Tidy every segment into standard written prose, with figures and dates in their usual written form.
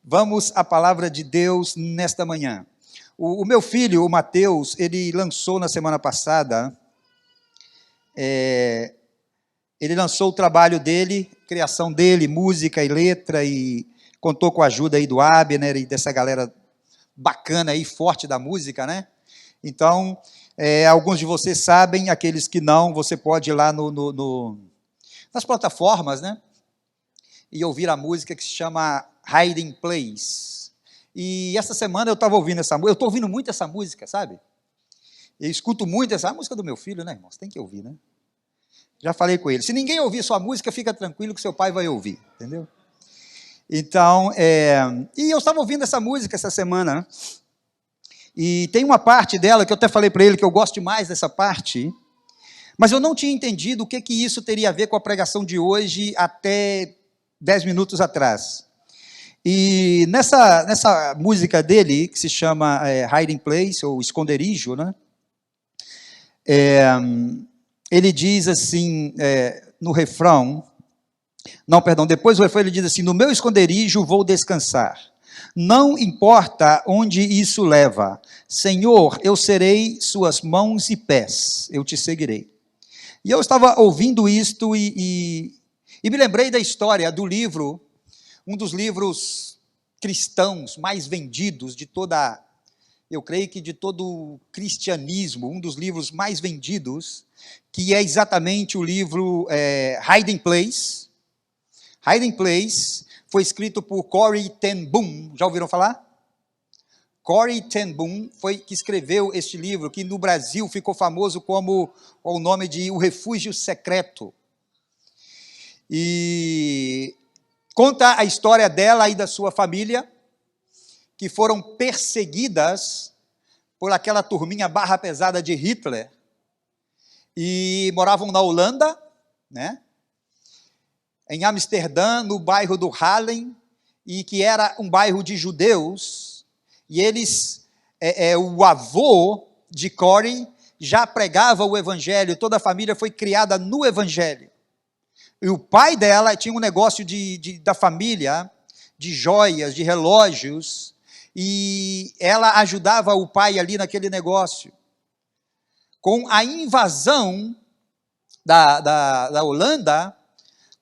Vamos à palavra de Deus nesta manhã. O meu filho, o Mateus, ele lançou na semana passada, ele lançou o trabalho dele, criação dele, música e letra, e contou com a ajuda aí do Abner e dessa galera bacana aí, forte da música, né? Então, alguns de vocês sabem, aqueles que não, você pode ir lá nas plataformas, né? E ouvir a música que se chama Hiding Place. E essa semana eu estava ouvindo essa música, eu estou ouvindo muito essa música, sabe? Eu escuto muito essa música do meu filho, né, irmão? Você tem que ouvir, né? Já falei com ele, se ninguém ouvir sua música, fica tranquilo que seu pai vai ouvir, entendeu? Então, e eu estava ouvindo essa música essa semana, né? E tem uma parte dela que eu até falei para ele que eu gosto demais dessa parte, mas eu não tinha entendido o que isso teria a ver com a pregação de hoje até 10 minutos atrás. E nessa música dele, que se chama Hiding Place, ou Esconderijo, né? Ele diz assim, no refrão, depois do refrão ele diz assim: no meu esconderijo vou descansar, não importa onde isso leva, Senhor, eu serei suas mãos e pés, eu te seguirei. E eu estava ouvindo isto e me lembrei da história do livro, um dos livros cristãos mais vendidos de toda, eu creio que de todo o cristianismo, um dos livros mais vendidos, que é exatamente o livro Hiding Place. Hiding Place foi escrito por Corrie ten Boom, já ouviram falar? Corrie ten Boom foi que escreveu este livro, que no Brasil ficou famoso como o nome de O Refúgio Secreto. E conta a história dela e da sua família, que foram perseguidas por aquela turminha barra pesada de Hitler, e moravam na Holanda, né? Em Amsterdã, no bairro do Haarlem, e que era um bairro de judeus, e eles, o avô de Corrie já pregava o evangelho, toda a família foi criada no evangelho. E o pai dela tinha um negócio da família, de joias, de relógios, e ela ajudava o pai ali naquele negócio. Com a invasão da Holanda,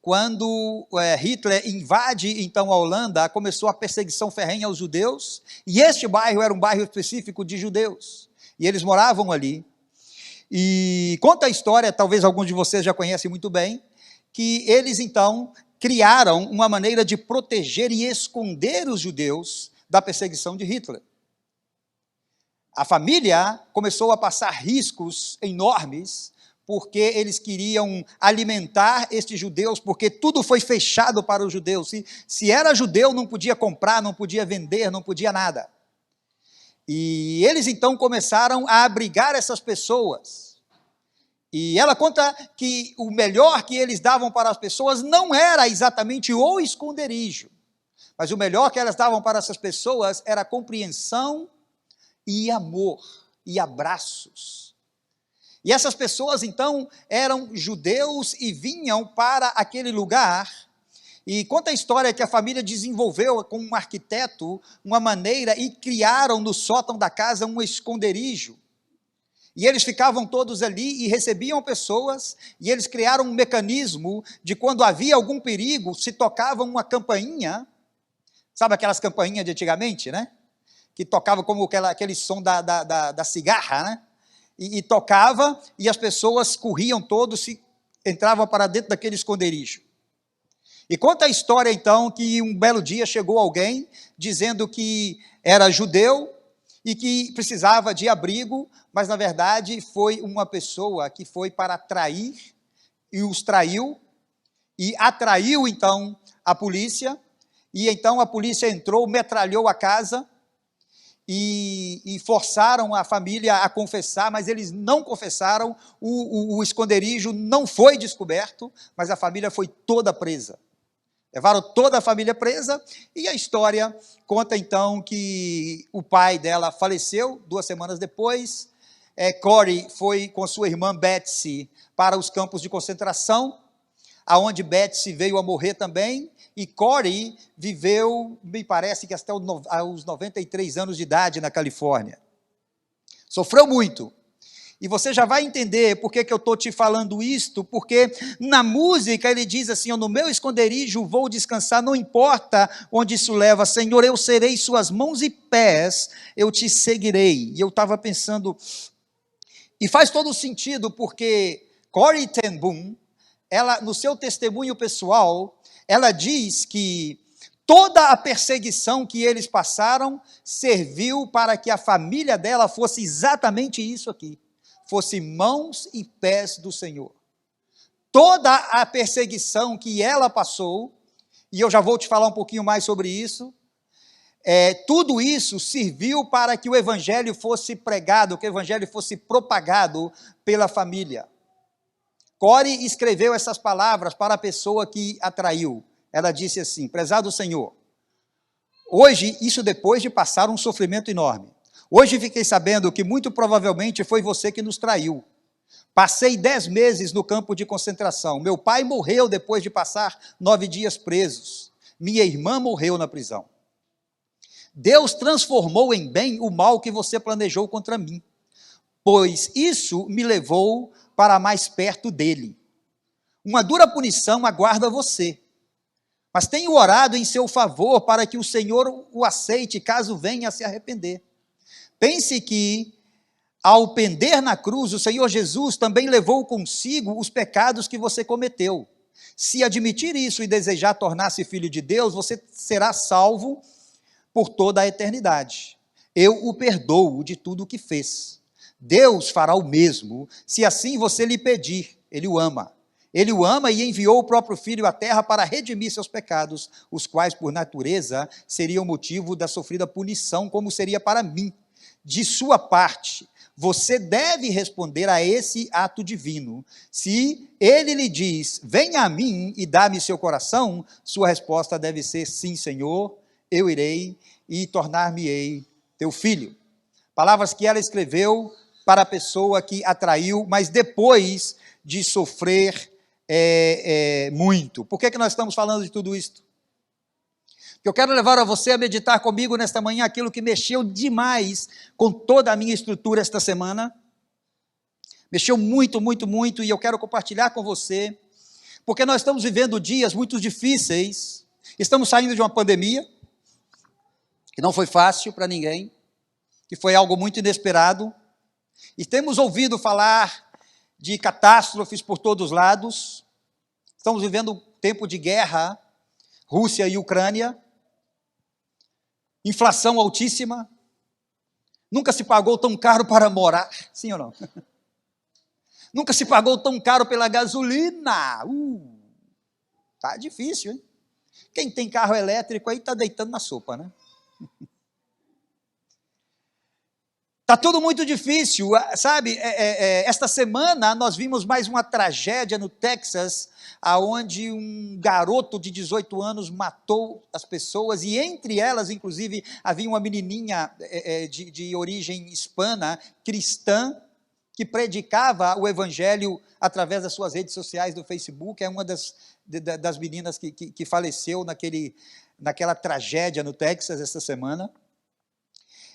quando Hitler invade então a Holanda, começou a perseguição ferrenha aos judeus, e este bairro era um bairro específico de judeus, e eles moravam ali. E conta a história, talvez alguns de vocês já conhecem muito bem, que eles então criaram uma maneira de proteger e esconder os judeus da perseguição de Hitler. A família começou a passar riscos enormes, porque eles queriam alimentar estes judeus, porque tudo foi fechado para os judeus. Se era judeu, não podia comprar, não podia vender, não podia nada. E eles então começaram a abrigar essas pessoas. E ela conta que o melhor que eles davam para as pessoas não era exatamente o esconderijo, mas o melhor que elas davam para essas pessoas era compreensão e amor e abraços. E essas pessoas então eram judeus e vinham para aquele lugar, e conta a história que a família desenvolveu com um arquiteto uma maneira e criaram no sótão da casa um esconderijo. E eles ficavam todos ali e recebiam pessoas, e eles criaram um mecanismo de quando havia algum perigo, se tocava uma campainha, sabe aquelas campainhas de antigamente, né? Que tocava como aquele som da cigarra, né? E tocava, e as pessoas corriam todos, entravam para dentro daquele esconderijo. E conta a história então que um belo dia chegou alguém dizendo que era judeu, e que precisava de abrigo, mas na verdade foi uma pessoa que foi para trair, e os traiu, e atraiu então a polícia, e então a polícia entrou, metralhou a casa, e forçaram a família a confessar, mas eles não confessaram, o esconderijo não foi descoberto, mas a família foi toda presa. Levaram toda a família presa, e a história conta então que o pai dela faleceu 2 semanas depois. Corrie foi com sua irmã Betsy para os campos de concentração, aonde Betsy veio a morrer também, E Corey viveu, me parece que até os 93 anos de idade na Califórnia. Sofreu muito. E você já vai entender por que eu estou te falando isto, porque na música ele diz assim, no meu esconderijo vou descansar, não importa onde isso leva, Senhor, eu serei suas mãos e pés, eu te seguirei. E eu estava pensando, e faz todo sentido, porque Corrie ten Boom, ela, no seu testemunho pessoal, ela diz que toda a perseguição que eles passaram serviu para que a família dela fosse exatamente isso aqui, fosse mãos e pés do Senhor. Toda a perseguição que ela passou, e eu já vou te falar um pouquinho mais sobre isso, tudo isso serviu para que o evangelho fosse pregado, que o evangelho fosse propagado pela família. Corrie escreveu essas palavras para a pessoa que a traiu. Ela disse assim, prezado Senhor, hoje, isso depois de passar um sofrimento enorme, hoje fiquei sabendo que muito provavelmente foi você que nos traiu. Passei 10 meses no campo de concentração. Meu pai morreu depois de passar 9 dias presos. Minha irmã morreu na prisão. Deus transformou em bem o mal que você planejou contra mim, pois isso me levou para mais perto dele. Uma dura punição aguarda você, mas tenho orado em seu favor para que o Senhor o aceite caso venha a se arrepender. Pense que, ao pender na cruz, o Senhor Jesus também levou consigo os pecados que você cometeu. Se admitir isso e desejar tornar-se filho de Deus, você será salvo por toda a eternidade. Eu o perdoo de tudo o que fez. Deus fará o mesmo, se assim você lhe pedir. Ele o ama. Ele o ama e enviou o próprio Filho à terra para redimir seus pecados, os quais, por natureza, seriam motivo da sofrida punição, como seria para mim. De sua parte, você deve responder a esse ato divino. Se ele lhe diz, venha a mim e dá-me seu coração, sua resposta deve ser, sim, Senhor, eu irei e tornar-me-ei teu filho. Palavras que ela escreveu para a pessoa que a traiu, mas depois de sofrer muito. Por que nós estamos falando de tudo isso? Porque eu quero levar a você a meditar comigo nesta manhã aquilo que mexeu demais com toda a minha estrutura esta semana. Mexeu muito, muito, muito, e eu quero compartilhar com você, porque nós estamos vivendo dias muito difíceis, estamos saindo de uma pandemia, que não foi fácil para ninguém, que foi algo muito inesperado, e temos ouvido falar de catástrofes por todos os lados. Estamos vivendo um tempo de guerra, Rússia e Ucrânia, inflação altíssima, nunca se pagou tão caro para morar, sim ou não? Nunca se pagou tão caro pela gasolina, tá difícil, hein? Quem tem carro elétrico aí está deitando na sopa, né? Está tudo muito difícil, sabe? Esta semana nós vimos mais uma tragédia no Texas, onde um garoto de 18 anos matou as pessoas, e entre elas, inclusive, havia uma menininha de origem hispana, cristã, que predicava o evangelho através das suas redes sociais do Facebook. É uma das meninas que faleceu naquela tragédia no Texas esta semana.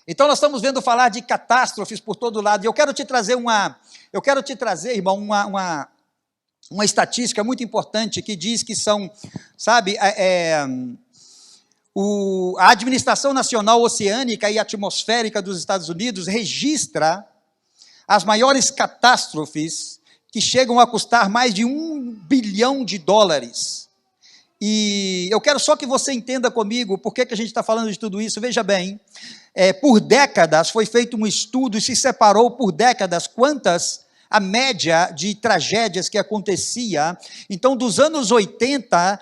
Então nós estamos vendo falar de catástrofes por todo lado, e eu quero te trazer, irmão, uma estatística muito importante que diz que são, sabe, a Administração Nacional Oceânica e Atmosférica dos Estados Unidos registra as maiores catástrofes que chegam a custar mais de $1 bilhão. E eu quero só que você entenda comigo por que a gente está falando de tudo isso. Veja bem, por décadas foi feito um estudo e se separou por décadas a média de tragédias que acontecia. Então, dos anos 80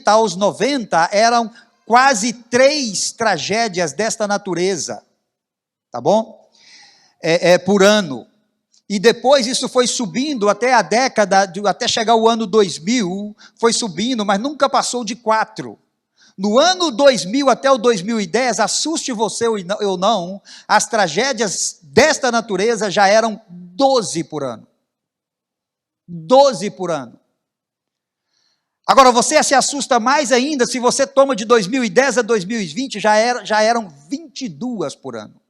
aos 90, eram quase 3 tragédias desta natureza, tá bom? Por ano. E depois isso foi subindo até a década, até chegar o ano 2000, foi subindo, mas nunca passou de 4. No ano 2000 até o 2010, assuste você ou não, as tragédias desta natureza já eram 12 por ano. 12 por ano. Agora, você se assusta mais ainda se você toma de 2010 a 2020, já eram 22 por ano.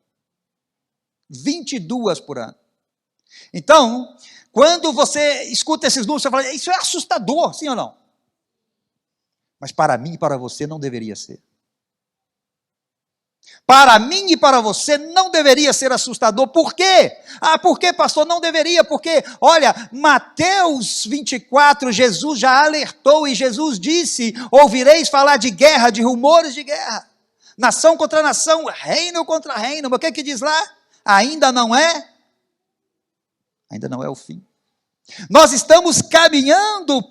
22 por ano. Então, quando você escuta esses números, você fala, isso é assustador, sim ou não? Mas para mim e para você não deveria ser. Para mim e para você não deveria ser assustador. Por quê? Por que, pastor? Não deveria, porque, olha, Mateus 24, Jesus já alertou e Jesus disse, ouvireis falar de guerra, de rumores de guerra. Nação contra nação, reino contra reino. Mas o que diz lá? Ainda não é o fim. Nós estamos caminhando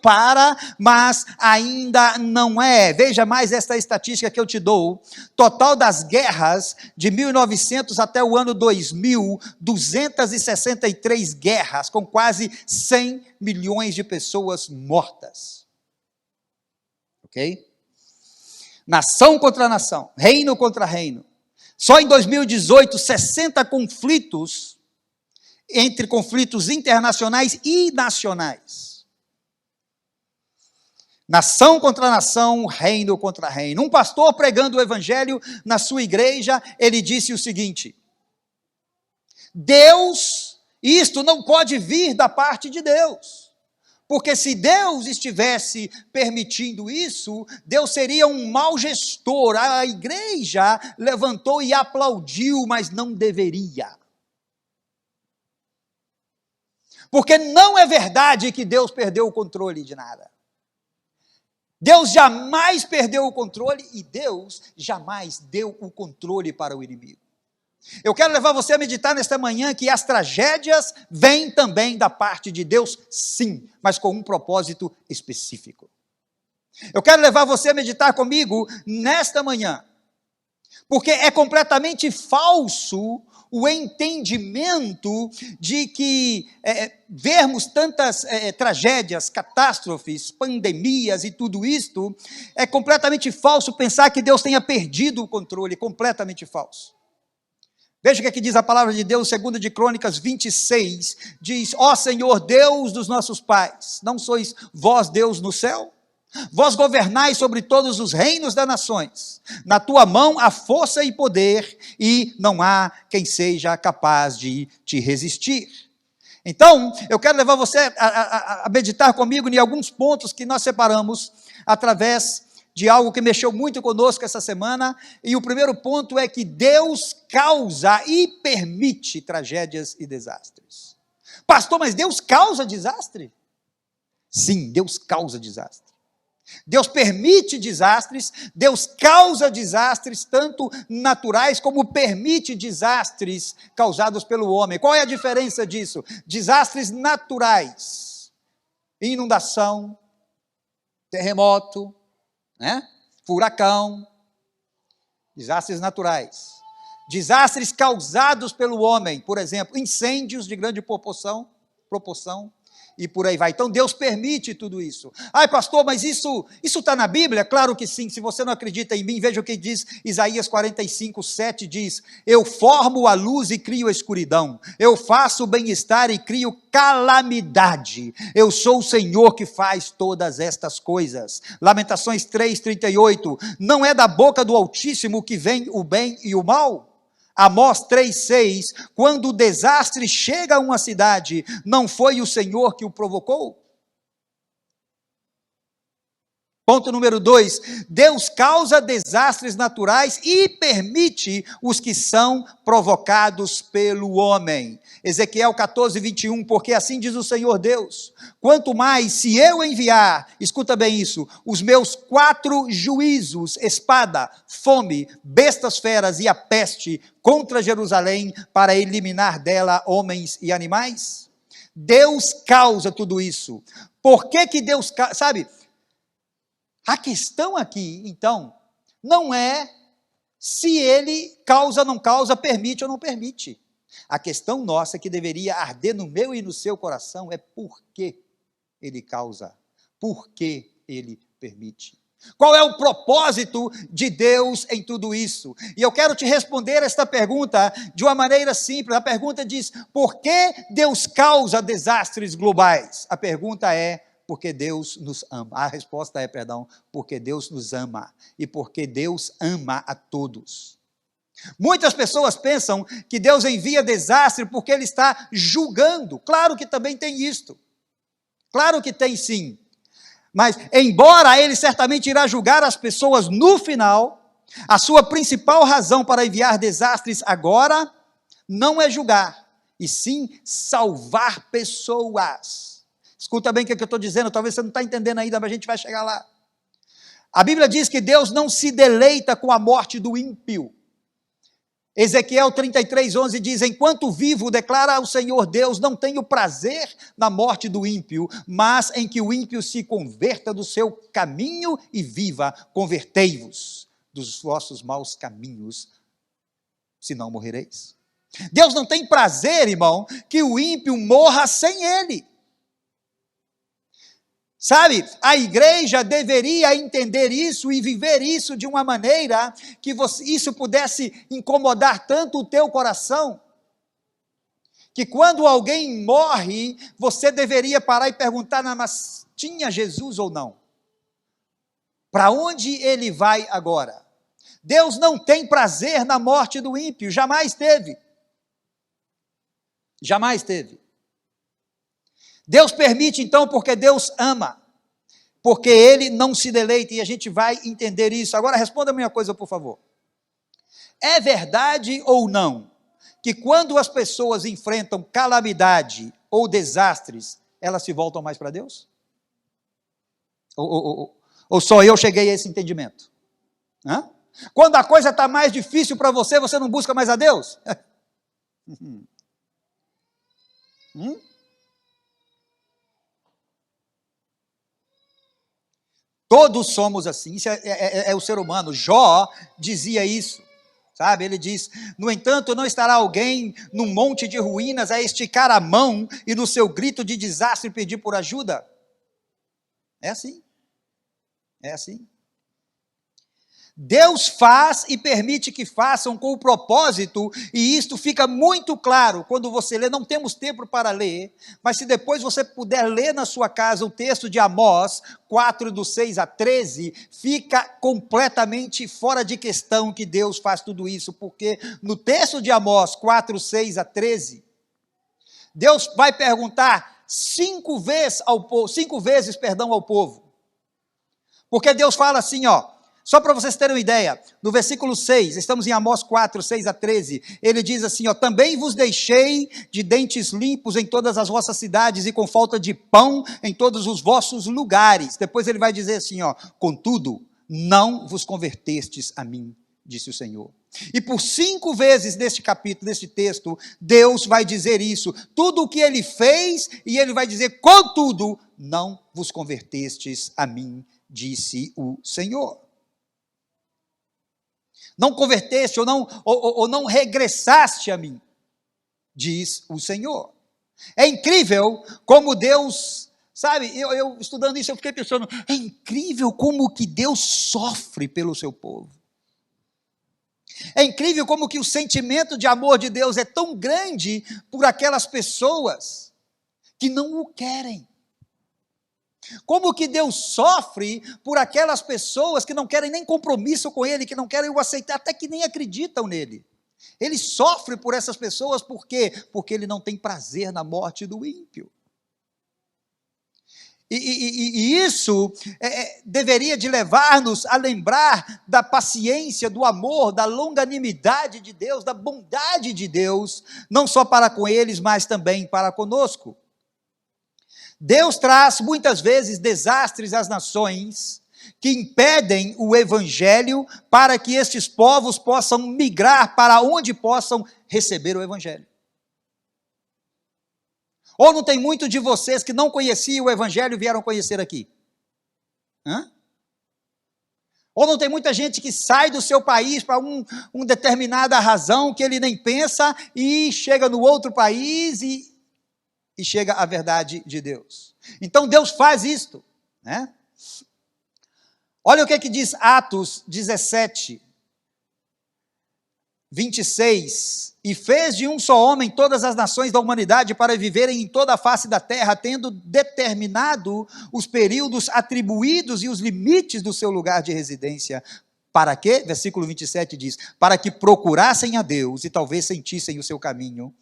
mas ainda não é. Veja mais esta estatística que eu te dou. Total das guerras de 1900 até o ano 2000, 263 guerras, com quase 100 milhões de pessoas mortas. Ok? Nação contra nação, reino contra reino. Só em 2018, 60 conflitos, entre conflitos internacionais e nacionais. Nação contra nação, reino contra reino. Um pastor pregando o evangelho na sua igreja, ele disse o seguinte: isto não pode vir da parte de Deus. Porque se Deus estivesse permitindo isso, Deus seria um mau gestor. A igreja levantou e aplaudiu, mas não deveria. Porque não é verdade que Deus perdeu o controle de nada. Deus jamais perdeu o controle e Deus jamais deu o controle para o inimigo. Eu quero levar você a meditar nesta manhã que as tragédias vêm também da parte de Deus, sim, mas com um propósito específico. Eu quero levar você a meditar comigo nesta manhã, porque é completamente falso o entendimento de que vermos tantas tragédias, catástrofes, pandemias e tudo isto, é completamente falso pensar que Deus tenha perdido o controle, completamente falso. Veja o que diz a palavra de Deus, 2 de Crônicas 26, diz, ó Senhor, Deus dos nossos pais, não sois vós Deus no céu? Vós governais sobre todos os reinos das nações, na tua mão há força e poder, e não há quem seja capaz de te resistir. Então, eu quero levar você a meditar comigo em alguns pontos que nós separamos através de algo que mexeu muito conosco essa semana, e o primeiro ponto é que Deus causa e permite tragédias e desastres. Pastor, mas Deus causa desastre? Sim, Deus causa desastre. Deus permite desastres, Deus causa desastres, tanto naturais como permite desastres causados pelo homem. Qual é a diferença disso? Desastres naturais, inundação, terremoto, furacão, desastres naturais. Desastres causados pelo homem, por exemplo, incêndios de grande proporção, e por aí vai. Então Deus permite tudo isso. Ai pastor, mas isso está na Bíblia? Claro que sim. Se você não acredita em mim, veja o que diz Isaías 45, 7 diz, eu formo a luz e crio a escuridão, eu faço o bem-estar e crio calamidade, eu sou o Senhor que faz todas estas coisas. Lamentações 3, 38, não é da boca do Altíssimo que vem o bem e o mal? Amós 3,6, quando o desastre chega a uma cidade, não foi o Senhor que o provocou? Ponto número 2, Deus causa desastres naturais e permite os que são provocados pelo homem. Ezequiel 14, 21, porque assim diz o Senhor Deus, quanto mais se eu enviar, escuta bem isso, os meus 4 juízos, espada, fome, bestas feras e a peste contra Jerusalém, para eliminar dela homens e animais. Deus causa tudo isso. Por que Deus causa? Sabe, a questão aqui, então, não é se ele causa ou não causa, permite ou não permite. A questão nossa que deveria arder no meu e no seu coração é por que ele causa, por que ele permite. Qual é o propósito de Deus em tudo isso? E eu quero te responder esta pergunta de uma maneira simples. A pergunta diz, por que Deus causa desastres globais? A pergunta é, porque Deus nos ama. A resposta é, porque Deus nos ama e porque Deus ama a todos. Muitas pessoas pensam que Deus envia desastre porque Ele está julgando. Claro que também tem isto. Claro que tem sim. Mas, embora Ele certamente irá julgar as pessoas no final, a sua principal razão para enviar desastres agora não é julgar, e sim salvar pessoas. Escuta bem o que eu estou dizendo, talvez você não está entendendo ainda, mas a gente vai chegar lá. A Bíblia diz que Deus não se deleita com a morte do ímpio. Ezequiel 33:11 diz, enquanto vivo, declara o Senhor Deus, não tenho prazer na morte do ímpio, mas em que o ímpio se converta do seu caminho e viva, convertei-vos dos vossos maus caminhos, senão morrereis. Deus não tem prazer, irmão, que o ímpio morra sem Ele. Sabe, a igreja deveria entender isso e viver isso de uma maneira que isso pudesse incomodar tanto o teu coração, que quando alguém morre, você deveria parar e perguntar, mas tinha Jesus ou não? Para onde ele vai agora? Deus não tem prazer na morte do ímpio, jamais teve. Jamais teve. Deus permite então porque Deus ama, porque Ele não se deleita, e a gente vai entender isso. Agora responda-me uma coisa, por favor. É verdade ou não, que quando as pessoas enfrentam calamidade ou desastres, elas se voltam mais para Deus? Ou só eu cheguei a esse entendimento? Hã? Quando a coisa está mais difícil para você, você não busca mais a Deus? Todos somos assim, isso é o ser humano. Jó dizia isso, sabe? Ele diz, no entanto, não estará alguém num monte de ruínas a esticar a mão e no seu grito de desastre pedir por ajuda? É assim, é assim. Deus faz e permite que façam com o propósito, e isto fica muito claro quando você lê. Não temos tempo para ler, mas se depois você puder ler na sua casa o texto de Amós 4, do 6 a 13, fica completamente fora de questão que Deus faz tudo isso, porque no texto de Amós 4, 6 a 13, Deus vai perguntar 5 vezes ao povo, porque Deus fala assim, só para vocês terem uma ideia, no versículo 6, estamos em Amós 4, 6 a 13, ele diz assim, também vos deixei de dentes limpos em todas as vossas cidades e com falta de pão em todos os vossos lugares. Depois ele vai dizer assim, contudo, não vos convertestes a mim, disse o Senhor. E por 5 vezes neste capítulo, neste texto, Deus vai dizer isso, tudo o que ele fez, e ele vai dizer, contudo, não vos convertestes a mim, disse o Senhor. Não converteste ou não regressaste a mim, diz o Senhor. É incrível como Deus, sabe, eu estudando isso, eu fiquei pensando, é incrível como que Deus sofre pelo seu povo. É incrível como que o sentimento de amor de Deus é tão grande por aquelas pessoas que não o querem. Como que Deus sofre por aquelas pessoas que não querem nem compromisso com Ele, que não querem o aceitar, até que nem acreditam nele. Ele sofre por essas pessoas, por quê? Porque Ele não tem prazer na morte do ímpio. E isso deveria de levar-nos a lembrar da paciência, do amor, da longanimidade de Deus, da bondade de Deus, não só para com eles, mas também para conosco. Deus traz muitas vezes desastres às nações que impedem o evangelho para que estes povos possam migrar para onde possam receber o evangelho. Ou não tem muito de vocês que não conheciam o evangelho e vieram conhecer aqui? Ou não tem muita gente que sai do seu país para uma determinada razão que ele nem pensa e chega no outro país e chega a verdade de Deus. Então Deus faz isto, né? Olha o que diz Atos 17. 26, e fez de um só homem todas as nações da humanidade para viverem em toda a face da terra, tendo determinado os períodos atribuídos e os limites do seu lugar de residência. Para quê? Versículo 27 diz, para que procurassem a Deus e talvez sentissem o seu caminho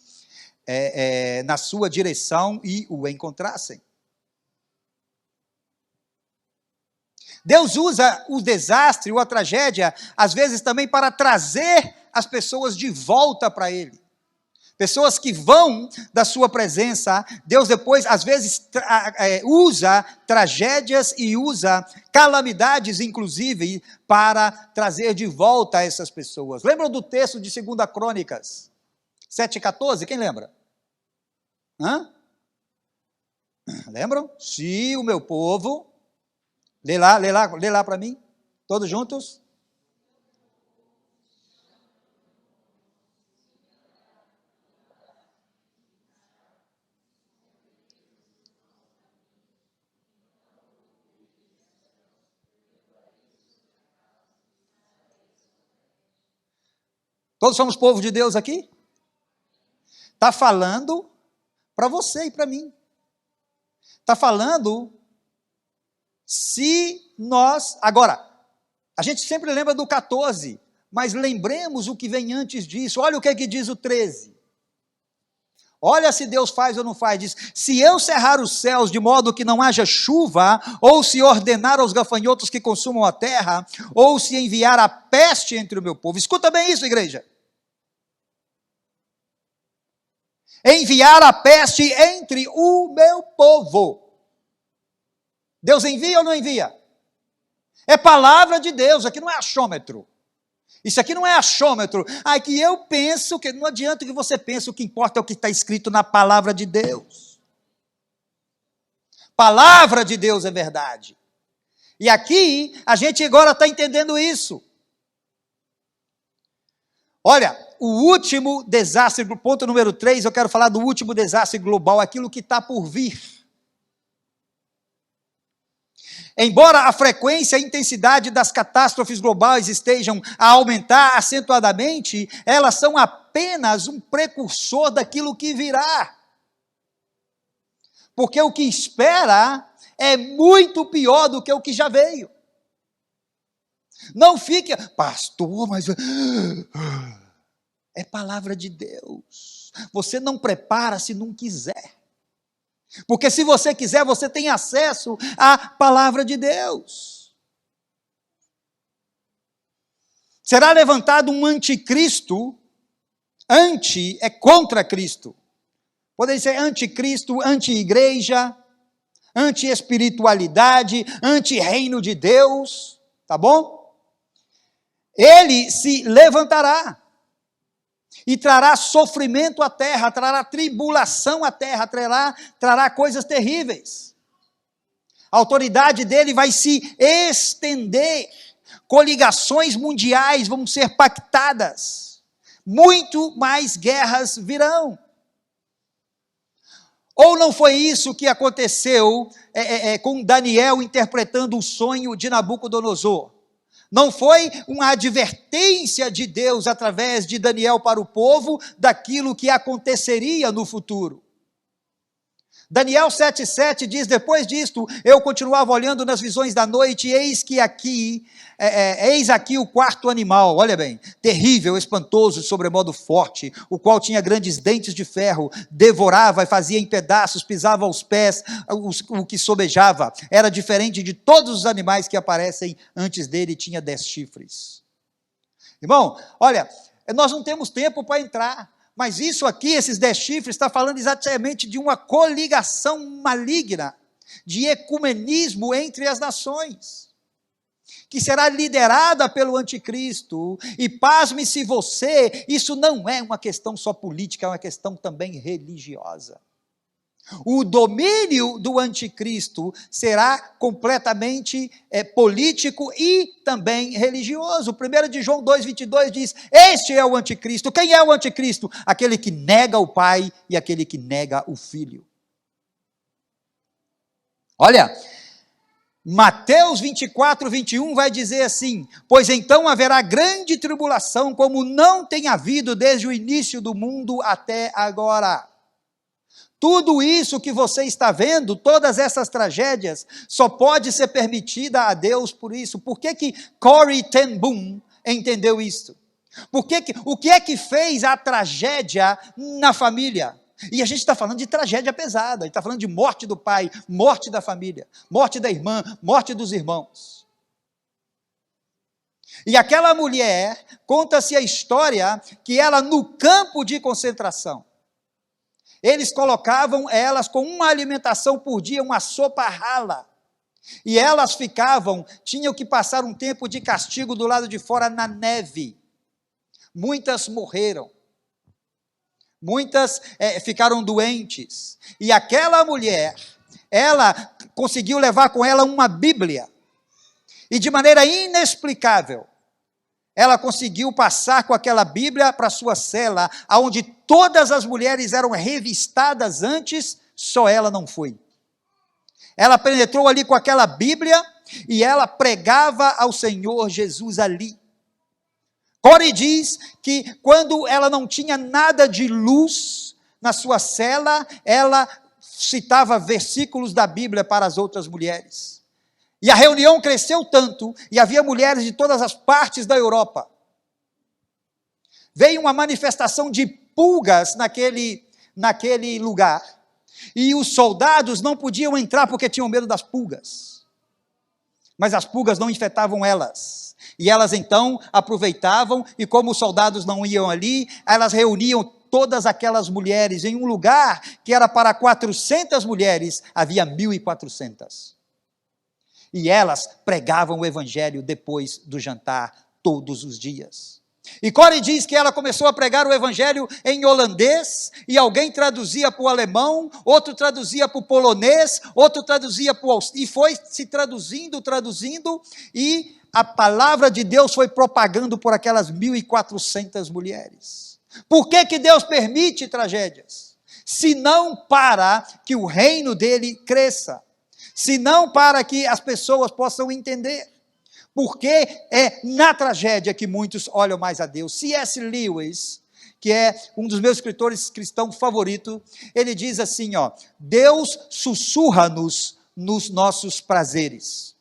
na sua direção e o encontrassem. Deus usa o desastre ou a tragédia, às vezes também para trazer as pessoas de volta para Ele. Pessoas que vão da sua presença, Deus depois, às vezes, usa tragédias e usa calamidades, inclusive, para trazer de volta essas pessoas. Lembram do texto de 2 Crônicas 7,14? Quem lembra? Lembram? Se o meu povo... Lê lá para mim, todos juntos. Todos somos povo de Deus aqui? Está falando para você e para mim. Está falando... Se nós, agora, a gente sempre lembra do 14, mas lembremos o que vem antes disso. Olha o que é que diz o 13. Olha se Deus faz ou não faz. Diz, se eu cerrar os céus de modo que não haja chuva, ou se ordenar aos gafanhotos que consumam a terra, ou se enviar a peste entre o meu povo. Escuta bem isso, igreja. Enviar a peste entre o meu povo. Deus envia ou não envia? É palavra de Deus, aqui não é achômetro. Isso aqui não é achômetro. Que eu penso, que não adianta que você pense, o que importa é o que está escrito na palavra de Deus. Palavra de Deus é verdade. E aqui, a gente agora está entendendo isso. Olha, o último desastre, ponto número 3, eu quero falar do último desastre global, aquilo que está por vir. Embora a frequência e a intensidade das catástrofes globais estejam a aumentar acentuadamente, elas são apenas um precursor daquilo que virá. Porque o que espera é muito pior do que o que já veio. Não fique, pastor, mas... É palavra de Deus. Você não prepara se não quiser. Porque se você quiser, você tem acesso à palavra de Deus. Será levantado um anticristo, é contra Cristo. Poderia ser anticristo, anti-igreja, anti-espiritualidade, anti-reino de Deus, tá bom? Ele se levantará. E trará sofrimento à terra, trará tribulação à terra, trará coisas terríveis. A autoridade dele vai se estender, coligações mundiais vão ser pactadas, muito mais guerras virão. Ou não foi isso que aconteceu com Daniel interpretando o sonho de Nabucodonosor? Não foi uma advertência de Deus através de Daniel para o povo daquilo que aconteceria no futuro. Daniel 7,7 diz, depois disto, eu continuava olhando nas visões da noite, e eis aqui o quarto animal, olha bem, terrível, espantoso, sobremodo forte, o qual tinha grandes dentes de ferro, devorava e fazia em pedaços, pisava aos pés o que sobejava, era diferente de todos os animais que aparecem antes dele, tinha 10 chifres. Irmão, olha, nós não temos tempo para entrar, mas isso aqui, esses 10 chifres, está falando exatamente de uma coligação maligna, de ecumenismo entre as nações, que será liderada pelo anticristo, e pasme-se você, isso não é uma questão só política, é uma questão também religiosa. O domínio do anticristo será completamente político e também religioso. 1 de João 2,22 diz, este é o anticristo. Quem é o anticristo? Aquele que nega o Pai e aquele que nega o Filho. Olha, Mateus 24, 21 vai dizer assim: pois então haverá grande tribulação, como não tem havido desde o início do mundo até agora. Tudo isso que você está vendo, todas essas tragédias, só pode ser permitida a Deus por isso. Por que Corrie ten Boom entendeu isso? O que é que fez a tragédia na família? E a gente está falando de tragédia pesada, a gente está falando de morte do pai, morte da família, morte da irmã, morte dos irmãos. E aquela mulher, conta-se a história que ela no campo de concentração, eles colocavam elas com uma alimentação por dia, uma sopa rala. E elas tinham que passar um tempo de castigo do lado de fora na neve. Muitas morreram. Muitas ficaram doentes. E aquela mulher, ela conseguiu levar com ela uma Bíblia. E de maneira inexplicável, ela conseguiu passar com aquela Bíblia para sua cela, onde todas as mulheres eram revistadas antes, só ela não foi. Ela penetrou ali com aquela Bíblia e ela pregava ao Senhor Jesus ali. Corrie diz que quando ela não tinha nada de luz na sua cela, ela citava versículos da Bíblia para as outras mulheres. E a reunião cresceu tanto, e havia mulheres de todas as partes da Europa. Veio uma manifestação de pulgas naquele lugar, e os soldados não podiam entrar porque tinham medo das pulgas. Mas as pulgas não infectavam elas. E elas então aproveitavam, e como os soldados não iam ali, elas reuniam todas aquelas mulheres em um lugar que era para 400 mulheres, havia 1.400. E elas pregavam o evangelho depois do jantar, todos os dias. E Corrie diz que ela começou a pregar o evangelho em holandês, e alguém traduzia para o alemão, outro traduzia para o polonês, outro traduzia para o... E foi se traduzindo, e a palavra de Deus foi propagando por aquelas 1.400 mulheres. Por que Deus permite tragédias? Se não para que o reino dele cresça. Senão para que as pessoas possam entender. Porque é na tragédia que muitos olham mais a Deus. C.S. Lewis, que é um dos meus escritores cristãos favoritos, ele diz assim, Deus sussurra-nos nos nossos prazeres.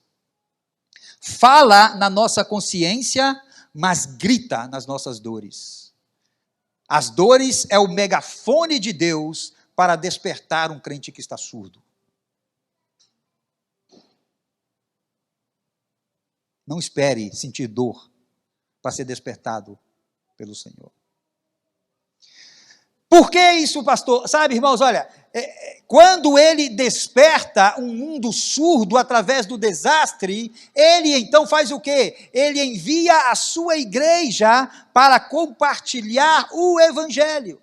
Fala na nossa consciência, mas grita nas nossas dores. As dores é o megafone de Deus para despertar um crente que está surdo. Não espere sentir dor para ser despertado pelo Senhor. Por que isso, pastor? Sabe, irmãos, olha, quando ele desperta um mundo surdo através do desastre, ele então faz o quê? Ele envia a sua igreja para compartilhar o evangelho.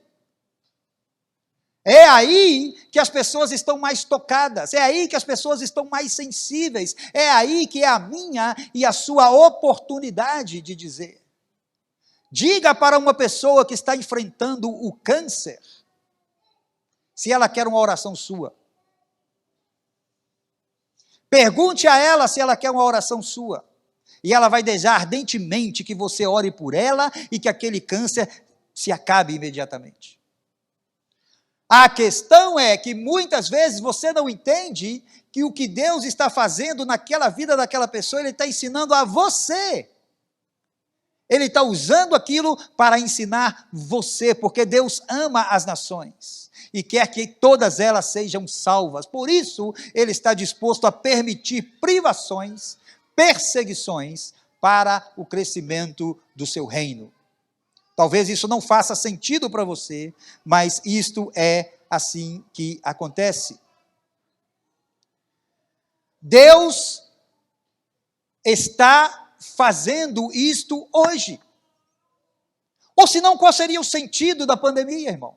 É aí que as pessoas estão mais tocadas, é aí que as pessoas estão mais sensíveis, é aí que é a minha e a sua oportunidade de dizer. Diga para uma pessoa que está enfrentando o câncer, se ela quer uma oração sua. Pergunte a ela se ela quer uma oração sua, e ela vai desejar ardentemente que você ore por ela e que aquele câncer se acabe imediatamente. A questão é que muitas vezes você não entende que o que Deus está fazendo naquela vida daquela pessoa, Ele está ensinando a você. Ele está usando aquilo para ensinar você, porque Deus ama as nações e quer que todas elas sejam salvas. Por isso, Ele está disposto a permitir privações, perseguições para o crescimento do seu reino. Talvez isso não faça sentido para você, mas isto é assim que acontece. Deus está fazendo isto hoje. Ou senão, qual seria o sentido da pandemia, irmão?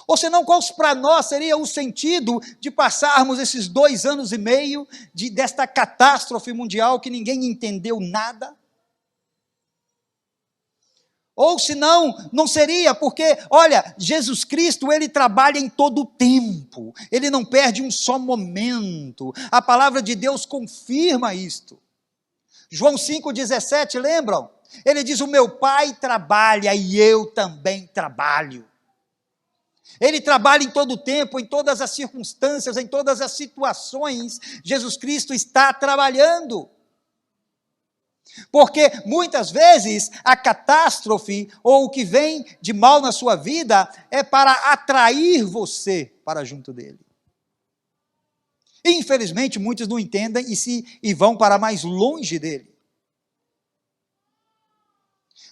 Ou senão, qual para nós seria o sentido de passarmos esses 2 anos e meio desta catástrofe mundial que ninguém entendeu nada? Ou senão, não seria, porque, olha, Jesus Cristo, ele trabalha em todo o tempo, ele não perde um só momento, a palavra de Deus confirma isto. João 5,17, lembram? Ele diz, o meu Pai trabalha e eu também trabalho. Ele trabalha em todo o tempo, em todas as circunstâncias, em todas as situações, Jesus Cristo está trabalhando. Porque muitas vezes a catástrofe ou o que vem de mal na sua vida é para atrair você para junto dele. Infelizmente muitos não entendem e vão para mais longe dele.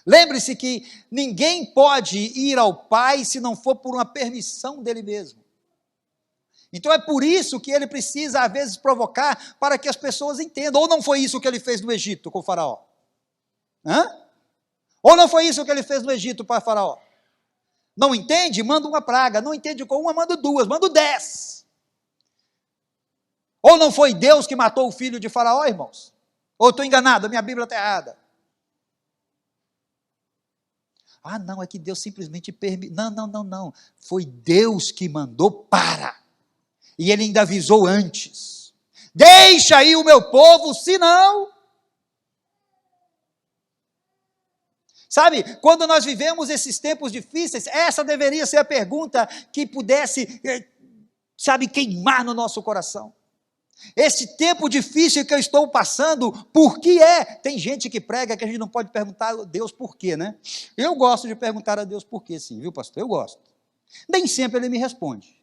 Lembre-se que ninguém pode ir ao Pai se não for por uma permissão dele mesmo. Então é por isso que ele precisa, às vezes, provocar para que as pessoas entendam. Ou não foi isso que ele fez no Egito com o faraó? Ou não foi isso que ele fez no Egito para o faraó? Não entende? Manda uma praga. Não entende com uma, manda duas, manda 10. Ou não foi Deus que matou o filho de faraó, irmãos? Ou estou enganado, a minha Bíblia está errada. Ah, não, é que Deus simplesmente permitiu. Não. Foi Deus que mandou para. E ele ainda avisou antes. Deixa aí o meu povo, senão... Sabe, quando nós vivemos esses tempos difíceis, essa deveria ser a pergunta que pudesse, queimar no nosso coração. Esse tempo difícil que eu estou passando, por que é? Tem gente que prega que a gente não pode perguntar a Deus por quê, né? Eu gosto de perguntar a Deus por quê, sim, viu, pastor? Eu gosto. Nem sempre ele me responde.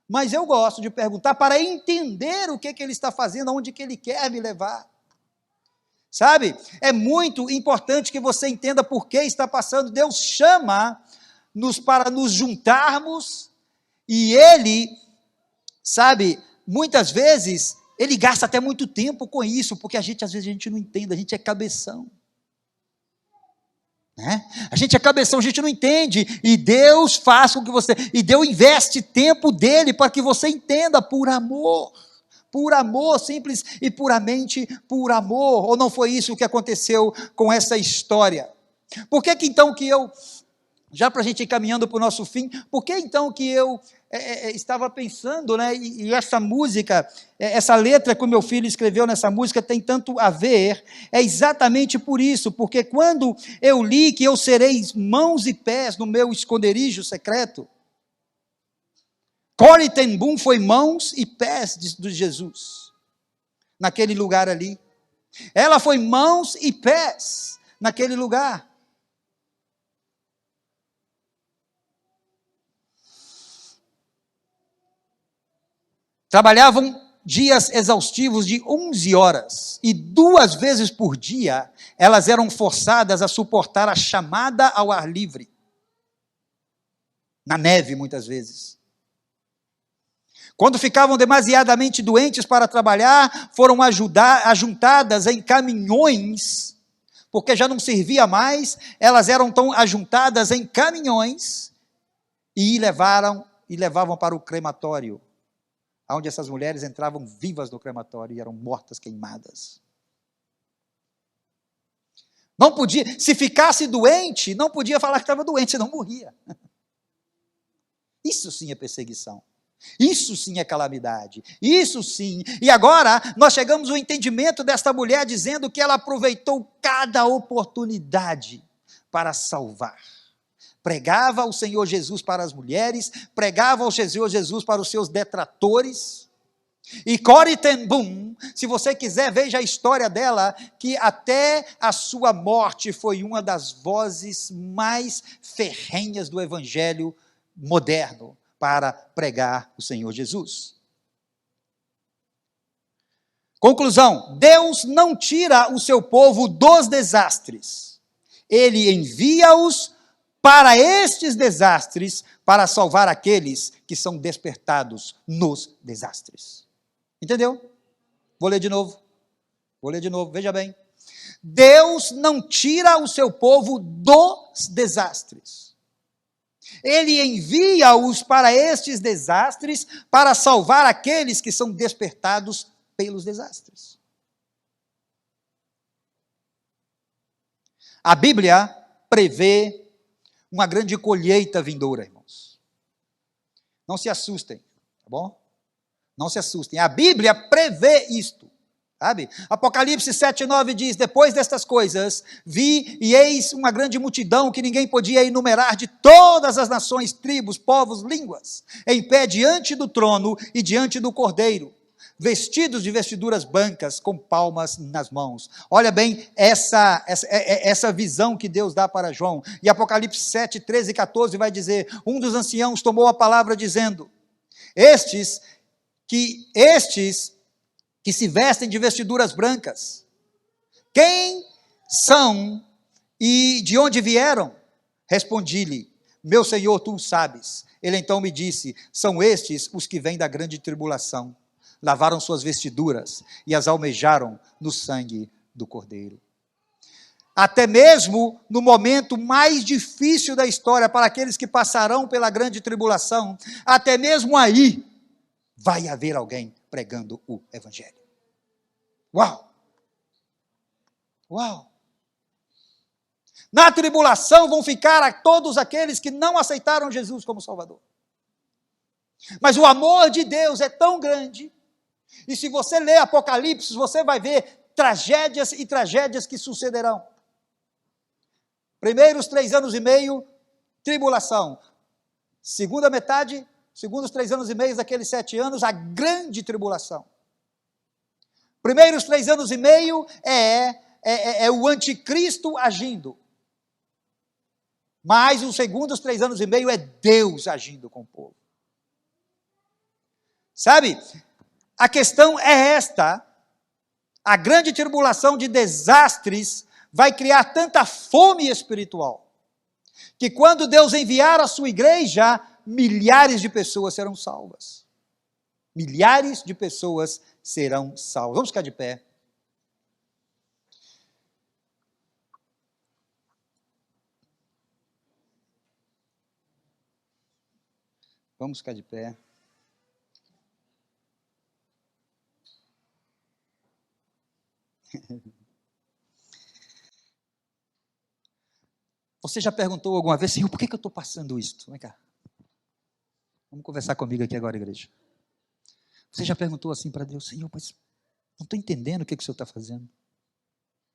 Mas eu gosto de perguntar para entender o que ele está fazendo, aonde que ele quer me levar. Sabe? É muito importante que você entenda por que está passando. Deus chama-nos para nos juntarmos e ele, muitas vezes, ele gasta até muito tempo com isso, porque às vezes a gente não entende, a gente é cabeção. A gente é cabeção, a gente não entende, e Deus faz com que você, e Deus investe tempo dele para que você entenda, por amor, simples e puramente por amor. Ou não foi isso que aconteceu com essa história? Por que então que eu, já para a gente ir caminhando para o nosso fim, por que então que eu estava pensando, e essa música, essa letra que o meu filho escreveu nessa música tem tanto a ver, é exatamente por isso, porque quando eu li que eu serei mãos e pés no meu esconderijo secreto, Corrie ten Boom foi mãos e pés de Jesus, naquele lugar ali. Ela foi mãos e pés naquele lugar. Trabalhavam dias exaustivos de 11 horas, e 2 vezes por dia, elas eram forçadas a suportar a chamada ao ar livre, na neve muitas vezes. Quando ficavam demasiadamente doentes para trabalhar, foram ajuntadas em caminhões, porque já não servia mais, elas eram tão ajuntadas em caminhões, e levavam para o crematório, onde essas mulheres entravam vivas no crematório e eram mortas, queimadas. Não podia, se ficasse doente, não podia falar que estava doente, senão morria. Isso sim é perseguição. Isso sim é calamidade. Isso sim. E agora nós chegamos ao entendimento desta mulher dizendo que ela aproveitou cada oportunidade para salvar. Pregava o Senhor Jesus para as mulheres, pregava o Senhor Jesus para os seus detratores. E Corrie ten Boom, se você quiser, veja a história dela, que até a sua morte foi uma das vozes mais ferrenhas do evangelho moderno para pregar o Senhor Jesus. Conclusão: Deus não tira o seu povo dos desastres. Ele envia-os para estes desastres, para salvar aqueles que são despertados nos desastres. Entendeu? Vou ler de novo, veja bem. Deus não tira o seu povo dos desastres. Ele envia-os para estes desastres, para salvar aqueles que são despertados pelos desastres. A Bíblia prevê uma grande colheita vindoura, irmãos. Não se assustem, tá bom? Não se assustem. A Bíblia prevê isto, sabe? Apocalipse 7:9 diz: depois destas coisas, vi e eis uma grande multidão que ninguém podia enumerar, de todas as nações, tribos, povos, línguas, em pé diante do trono e diante do Cordeiro, vestidos de vestiduras brancas, com palmas nas mãos. Olha bem essa visão que Deus dá para João. E Apocalipse 7, 13 e 14 vai dizer: um dos anciãos tomou a palavra dizendo: estes que se vestem de vestiduras brancas, quem são e de onde vieram? Respondi-lhe: meu Senhor, tu o sabes. Ele então me disse: são estes os que vêm da grande tribulação, lavaram suas vestiduras e as almejaram no sangue do Cordeiro. Até mesmo no momento mais difícil da história, para aqueles que passarão pela grande tribulação, até mesmo aí, vai haver alguém pregando o Evangelho. Uau! Uau! Na tribulação vão ficar todos aqueles que não aceitaram Jesus como Salvador. Mas o amor de Deus é tão grande, e se você ler Apocalipse, você vai ver tragédias e tragédias que sucederão. Primeiros 3 anos e meio, tribulação. Segunda metade, segundos 3 anos e meio daqueles 7 anos, a grande tribulação. Primeiros 3 anos e meio é o anticristo agindo. Mas os segundos 3 anos e meio é Deus agindo com o povo. Sabe, a questão é esta: a grande tribulação de desastres vai criar tanta fome espiritual, que quando Deus enviar a sua igreja, milhares de pessoas serão salvas. Milhares de pessoas serão salvas. Vamos ficar de pé. Vamos ficar de pé. Você já perguntou alguma vez: Senhor, por que eu estou passando isso? Vem cá. Vamos conversar comigo aqui agora, igreja. Você já perguntou assim para Deus: Senhor, mas não estou entendendo o que o Senhor está fazendo.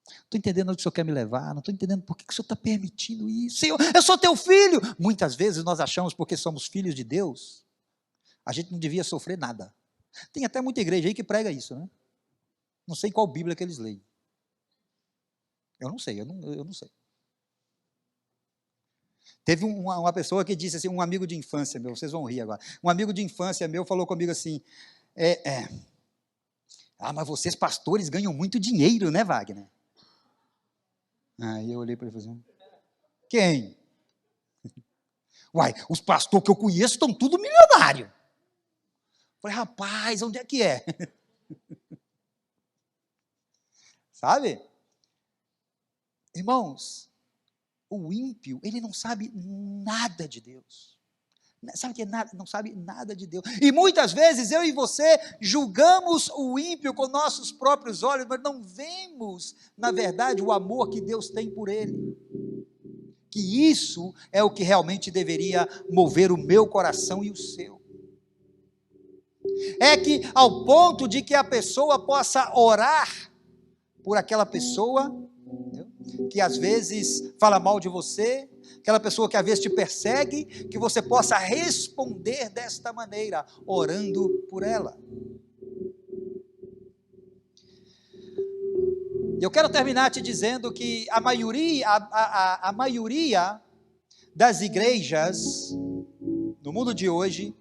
Não estou entendendo onde o Senhor quer me levar. Não estou entendendo por que o Senhor está permitindo isso. Senhor, eu sou teu filho. Muitas vezes nós achamos, porque somos filhos de Deus, a gente não devia sofrer nada. Tem até muita igreja aí que prega isso, né? Não sei qual Bíblia que eles leem. Eu não sei, eu não sei. Teve uma pessoa que disse assim, um amigo de infância meu, vocês vão rir agora. Um amigo de infância meu falou comigo assim: mas vocês pastores ganham muito dinheiro, né, Wagner? Aí eu olhei para ele e falei assim: quem? Uai, os pastores que eu conheço estão tudo milionários. Falei: rapaz, onde é que é? Sabe? Irmãos, o ímpio, ele não sabe nada de Deus. Sabe o que é nada? Não sabe nada de Deus. E muitas vezes eu e você julgamos o ímpio com nossos próprios olhos, mas não vemos, na verdade, o amor que Deus tem por ele. Que isso é o que realmente deveria mover o meu coração e o seu. É que ao ponto de que a pessoa possa orar por aquela pessoa que às vezes fala mal de você, aquela pessoa que às vezes te persegue, que você possa responder desta maneira, orando por ela. Eu quero terminar te dizendo que a maioria das igrejas no mundo de hoje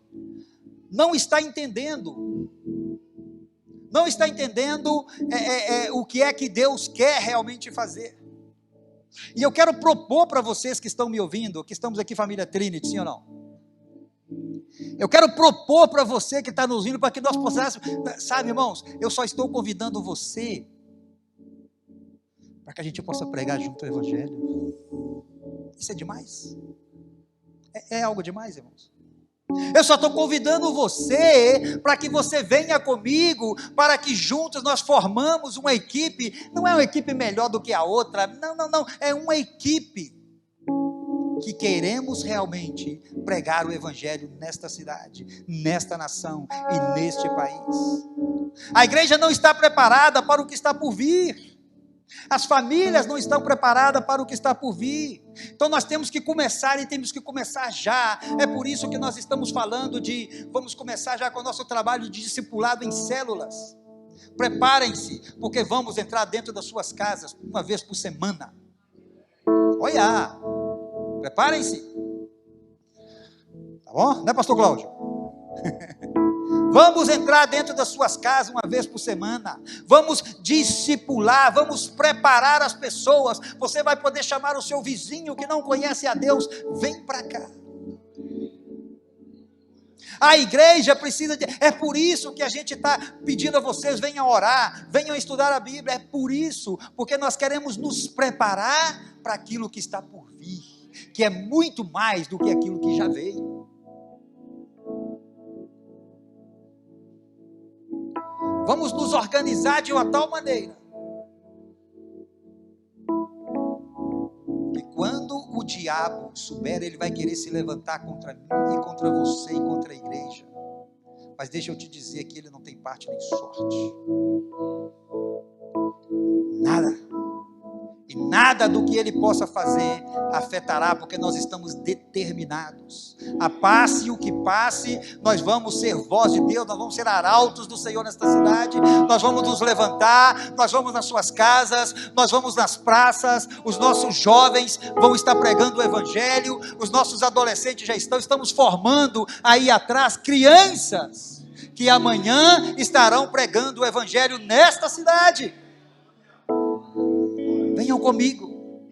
não está entendendo o que é que Deus quer realmente fazer. E eu quero propor para vocês que estão me ouvindo, que estamos aqui, família Trinity, sim ou não? Eu quero propor para você que está nos ouvindo, para que nós possamos, sabe, irmãos, eu só estou convidando você para que a gente possa pregar junto o Evangelho. Isso é demais? É algo demais, irmãos? Eu só estou convidando você para que você venha comigo, para que juntos nós formamos uma equipe. Não é uma equipe melhor do que a outra, não, é uma equipe que queremos realmente pregar o evangelho nesta cidade, nesta nação e neste país. A igreja não está preparada para o que está por vir. As famílias não estão preparadas para o que está por vir. Então nós temos que começar, e temos que começar já. É por isso que nós estamos falando vamos começar já com o nosso trabalho de discipulado em células. Preparem-se, porque vamos entrar dentro das suas casas uma vez por semana. Olha, preparem-se. Tá bom? Né, pastor Cláudio? Vamos entrar dentro das suas casas uma vez por semana. Vamos discipular, vamos preparar as pessoas. Você vai poder chamar o seu vizinho que não conhece a Deus. Vem para cá. A igreja precisa é por isso que a gente está pedindo a vocês, venham orar, venham estudar a Bíblia. É por isso, porque nós queremos nos preparar para aquilo que está por vir, que é muito mais do que aquilo que já veio. Vamos nos organizar de uma tal maneira que quando o diabo souber, ele vai querer se levantar contra mim e contra você e contra a igreja. Mas deixa eu te dizer que ele não tem parte nem sorte. Nada. E nada do que ele possa fazer afetará, porque nós estamos determinados. A passe o que passe, nós vamos ser voz de Deus, nós vamos ser arautos do Senhor nesta cidade, nós vamos nos levantar, nós vamos nas suas casas, nós vamos nas praças, os nossos jovens vão estar pregando o evangelho, os nossos adolescentes já estamos formando aí atrás crianças, que amanhã estarão pregando o evangelho nesta cidade. Venham comigo,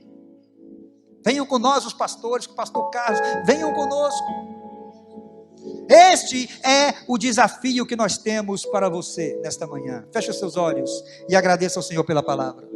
venham com nós os pastores, com o pastor Carlos, venham conosco. Este é o desafio que nós temos para você nesta manhã. Feche os seus olhos e agradeça ao Senhor pela palavra.